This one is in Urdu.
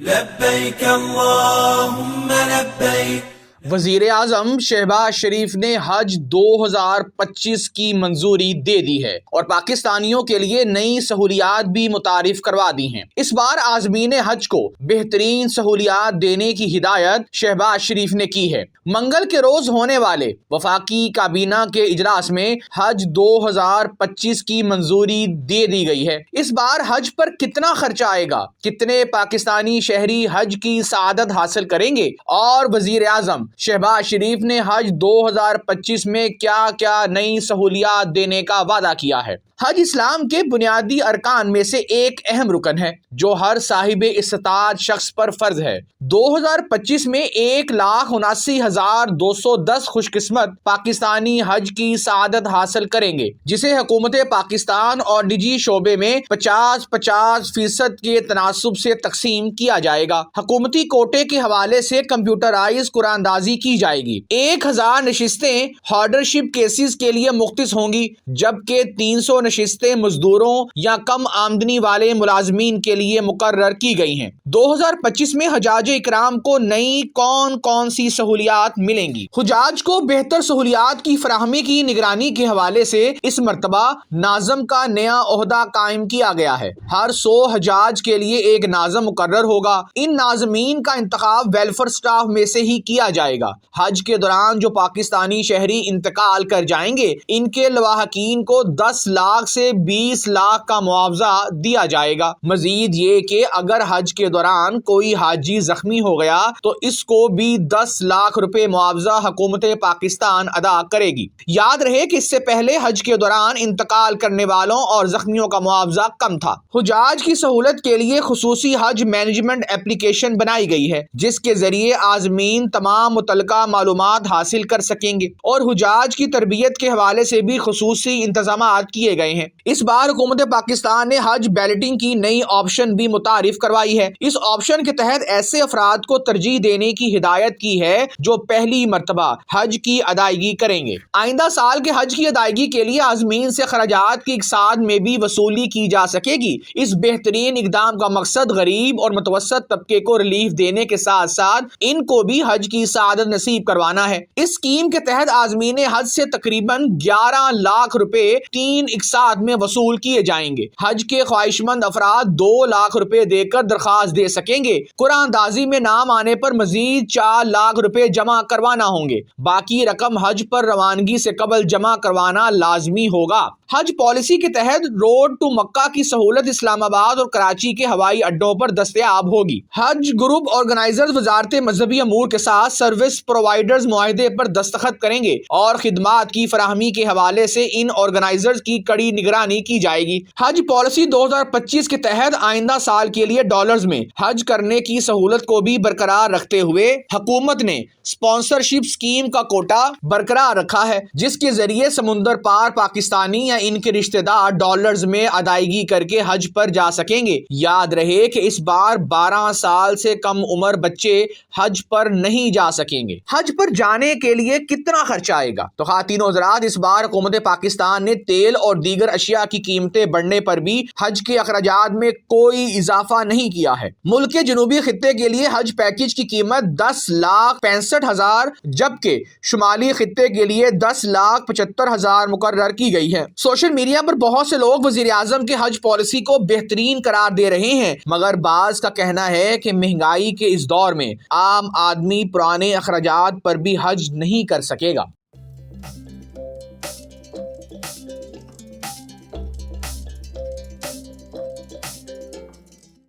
لبیک اللہم لبیک۔ وزیر اعظم شہباز شریف نے حج 2025 کی منظوری دے دی ہے اور پاکستانیوں کے لیے نئی سہولیات بھی متعارف کروا دی ہیں۔ اس بار عازمین حج کو بہترین سہولیات دینے کی ہدایت شہباز شریف نے کی ہے۔ منگل کے روز ہونے والے وفاقی کابینہ کے اجلاس میں حج 2025 کی منظوری دے دی گئی ہے۔ اس بار حج پر کتنا خرچہ آئے گا، کتنے پاکستانی شہری حج کی سعادت حاصل کریں گے اور وزیر اعظم شہباز شریف نے حج 2025 میں کیا کیا نئی سہولیات دینے کا وعدہ کیا ہے۔ حج اسلام کے بنیادی ارکان میں سے ایک اہم رکن ہے جو ہر صاحب استطاعت شخص پر فرض ہے۔ 2025 میں 1,79,210 خوش قسمت پاکستانی حج کی سعادت حاصل کریں گے، جسے حکومت پاکستان اور نجی شعبے میں 50-50% کے تناسب سے تقسیم کیا جائے گا۔ حکومتی کوٹے کے حوالے سے کمپیوٹرائز قرآن اندازی کی جائے گی۔ 1,000 نشستیں ہارڈرشپ کیسز کے لیے مختص ہوں گی، جبکہ 300 نشستیں مزدوروں یا کم آمدنی والے ملازمین کے لیے مقرر کی گئی ہیں۔ 2025 میں حجاج اکرام کو نئی کون کون سی سہولیات ملیں گی؟ حجاج کو بہتر سہولیات کی فراہمی کی نگرانی کے حوالے سے اس مرتبہ ناظم کا نیا عہدہ قائم کیا گیا ہے۔ ہر 100 حجاج کے لیے ایک ناظم مقرر ہوگا۔ ان ناظمین کا انتخاب ویلفیئر سٹاف میں سے ہی کیا جائے گا۔ حج کے دوران جو پاکستانی شہری انتقال کر جائیں گے، ان کے لواحقین کو 10 لاکھ سے 20 لاکھ کا معاوضہ دیا جائے گا۔ مزید یہ کہ اگر حج کے دوران کوئی حاجی زخمی ہو گیا تو اس کو بھی 10 لاکھ روپے معاوضہ حکومت پاکستان ادا کرے گی۔ یاد رہے کہ اس سے پہلے حج کے دوران انتقال کرنے والوں اور زخمیوں کا معاوضہ کم تھا۔ حجاج کی سہولت کے لیے خصوصی حج مینجمنٹ اپلیکیشن بنائی گئی ہے، جس کے ذریعے عازمین تمام متعلقہ معلومات حاصل کر سکیں گے اور حجاج کی تربیت کے حوالے سے بھی خصوصی انتظامات کیے گئے ہیں۔ اس بار حکومت پاکستان نے حج بیلٹنگ کی نئی آپشن بھی متعارف کروائی ہے۔ اس آپشن کے تحت ایسے افراد کو ترجیح دینے کی ہدایت کی ہے جو پہلی مرتبہ حج کی ادائیگی کریں گے۔ آئندہ سال کے حج کی ادائیگی کے لیے عازمین سے خراجات کی اقساط میں بھی وصولی کی جا سکے گی۔ اس بہترین اقدام کا مقصد غریب اور متوسط طبقے کو ریلیف دینے کے ساتھ ساتھ ان کو بھی حج کی سعادت نصیب کروانا ہے۔ اس اسکیم کے تحت عازمین حج سے تقریباً 11 لاکھ روپے 3 اقساط میں وصول کیے جائیں گے۔ حج کے خواہش مند افراد 2 لاکھ روپے دے کر درخواست دے سکیں گے۔ قرعہ اندازی میں نام آنے پر مزید 4 لاکھ روپے جمع کروانا ہوں گے۔ باقی رقم حج پر روانگی سے قبل جمع کروانا لازمی ہوگا۔ حج پالیسی کے تحت روڈ ٹو مکہ کی سہولت اسلام آباد اور کراچی کے ہوائی اڈوں پر دستیاب ہوگی۔ حج گروپ آرگنائزرز وزارت مذہبی امور کے ساتھ سروس پرووائیڈرز معاہدے پر دستخط کریں گے اور خدمات کی فراہمی کے حوالے سے ان آرگنائزرز کی کڑی نگرانی کی جائے گی۔ حج پالیسی 2025 کے تحت آئندہ سال کے لیے ڈالرز میں حج کرنے کی سہولت کو بھی برقرار رکھتے ہوئے حکومت نے اسپانسرشپ اسکیم کا کوٹا برقرار رکھا ہے، جس کے ذریعے سمندر پار پاکستانی یا ان کے رشتہ دار ڈالرز میں ادائیگی کر کے حج پر جا سکیں گے۔ یاد رہے کہ اس بار 12 سال سے کم عمر بچے حج پر نہیں جا سکیں گے۔ حج پر جانے کے لیے کتنا خرچہ آئے گا؟ تو خواتین و حضرات، اس بار حکومت پاکستان نے تیل اور دیگر اشیاء کی قیمتیں بڑھنے پر بھی حج کے اخراجات میں کوئی اضافہ نہیں کیا ہے۔ ملک کے جنوبی خطے کے لیے حج پیکج کی قیمت 10,65,000 جبکہ شمالی خطے کے لیے 10,75,000 مقرر کی گئی ہے۔ سوشل میڈیا پر بہت سے لوگ وزیر اعظم کے حج پالیسی کو بہترین قرار دے رہے ہیں، مگر بعض کا کہنا ہے کہ مہنگائی کے اس دور میں عام آدمی پرانے اخراجات پر بھی حج نہیں کر سکے گا۔